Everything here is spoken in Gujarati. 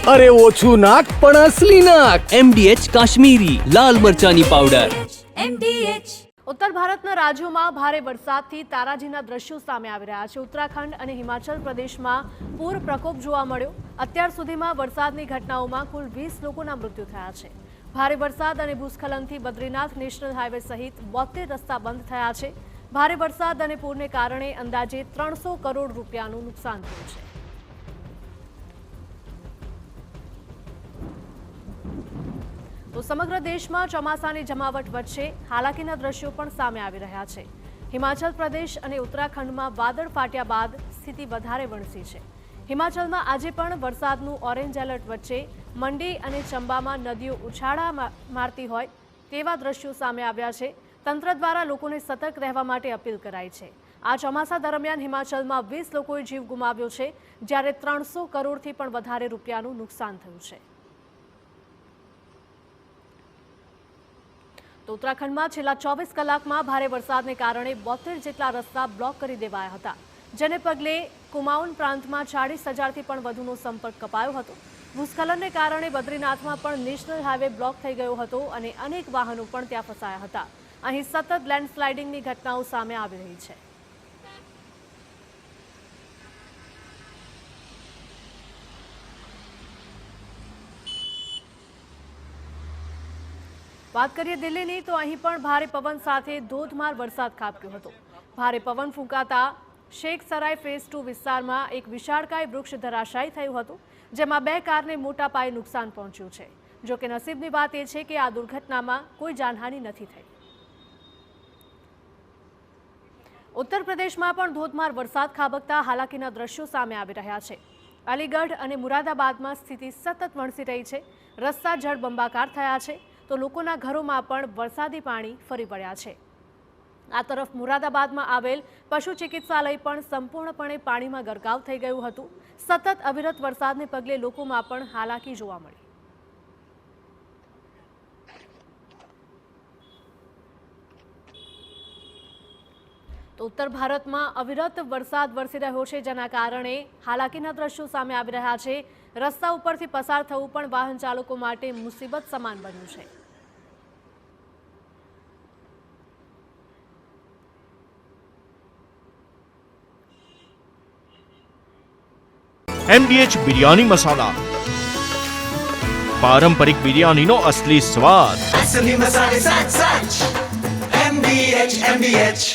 अरे ओछू नाक पण असली नाक। MDH કાશ્મીરી લાલ મરચાની પાવડર। ઉત્તર ભારતના રાજ્યોમાં ભારે વરસાદથી તારાજીના દ્રશ્યો સામે આવી રહ્યા છે। ઉત્તરાખંડ અને હિમાચલ પ્રદેશમાં પૂર પ્રકોપ જોવા મળ્યો। અત્યાર સુધીમાં વરસાદની ઘટનાઓમાં કુલ 20 લોકોના મૃત્યુ થયા છે। ભારે વરસાદ અને ભૂસ્ખલનથી બદ્રીનાથ નેશનલ હાઈવે સહિત 72 રસ્તા બંધ થયા છે। ભારે વરસાદ અને પૂરને કારણે અંદાજે 300 કરોડ રૂપિયાનું નુકસાન થયું છે। તો સમગ્ર દેશમાં ચોમાસાની જમાવટ વચ્ચે હાલાકીના દ્રશ્યો પણ સામે આવી રહ્યા છે। હિમાચલ પ્રદેશ અને ઉત્તરાખંડમાં વાદળ ફાટ્યા બાદ સ્થિતિ વધારે વણસી છે। હિમાચલમાં આજે પણ વરસાદનું ઓરેન્જ એલર્ટ વચ્ચે મંડી અને ચંબામાં નદીઓ ઉછાળા મારતી હોય તેવા દ્રશ્યો સામે આવ્યા છે। તંત્ર દ્વારા લોકોને સતર્ક રહેવા માટે અપીલ કરાઈ છે। આ ચોમાસા દરમિયાન હિમાચલમાં 20 લોકોએ જીવ ગુમાવ્યો છે, જ્યારે 300 કરોડથી પણ વધારે રૂપિયાનું નુકસાન થયું છે। તો ઉત્તરાખંડમાં છેલ્લા 24 કલાકમાં ભારે વરસાદને કારણે 72 જેટલા રસ્તા બ્લોક કરી દેવાયા હતા, જેને પગલે કુમાઉન પ્રાંતમાં 40,000થી પણ વધુનો સંપર્ક કપાયો હતો। ભૂસ્ખલનને કારણે બદ્રીનાથમાં પણ નેશનલ હાઈવે બ્લોક થઈ ગયો હતો અને અનેક વાહનો પણ ત્યાં ફસાયા હતા। અહીં સતત લેન્ડસ્લાઇડિંગની ઘટનાઓ સામે આવી રહી છે। વાત કરીએ દિલ્હીની, તો અહીં પણ ભારે પવન સાથે ધોધમાર વરસાદ ખાબક્યો હતો। ભારે પવન ફૂંકાતા શેખ સરાય ફેઝ 2 વિસ્તારમાં એક વિશાળકાય વૃક્ષ ધરાશાયી થયું હતું, જેમાં 2 કારને મોટા પાયે નુકસાન પહોંચ્યું છે। જો કે નસીબની વાત એ છે કે આ દુર્ઘટનામાં કોઈ જાનહાનિ નથી થઈ। ઉત્તર પ્રદેશમાં પણ ધોધમાર વરસાદ ખાબકતા હાલાકીના દ્રશ્યો સામે આવી રહ્યા છે। અલીગઢ અને મુરાદાબાદમાં સ્થિતિ સતત વણસી રહી છે। રસ્તા જળબંબાકાર થયા છે, તો લોકોના ઘરોમાં પણ વરસાદી પાણી ફરી વળ્યા છે। આ તરફ મુરાદાબાદમાં આવેલ પશુ ચિકિત્સાલય પણ સંપૂર્ણપણે પાણીમાં ગરકાવ થઈ ગયું હતું। સતત અવિરત વરસાદને પગલે લોકોમાં પણ હાલાકી જોવા મળી। તો ઉત્તર ભારતમાં અવિરત વરસાદ વરસી રહ્યો છે, જેના કારણે હાલાકીના દ્રશ્યો સામે આવી રહ્યા છે। રસ્તા ઉપરથી પસાર થવું પણ વાહન ચાલકો માટે મુસીબત સમાન બન્યું છે। MDH બિરયાની મસાલા, પારંપરિક બિરયાનીનો અસલી સ્વાદ। असली मसाले साथ साथ MDH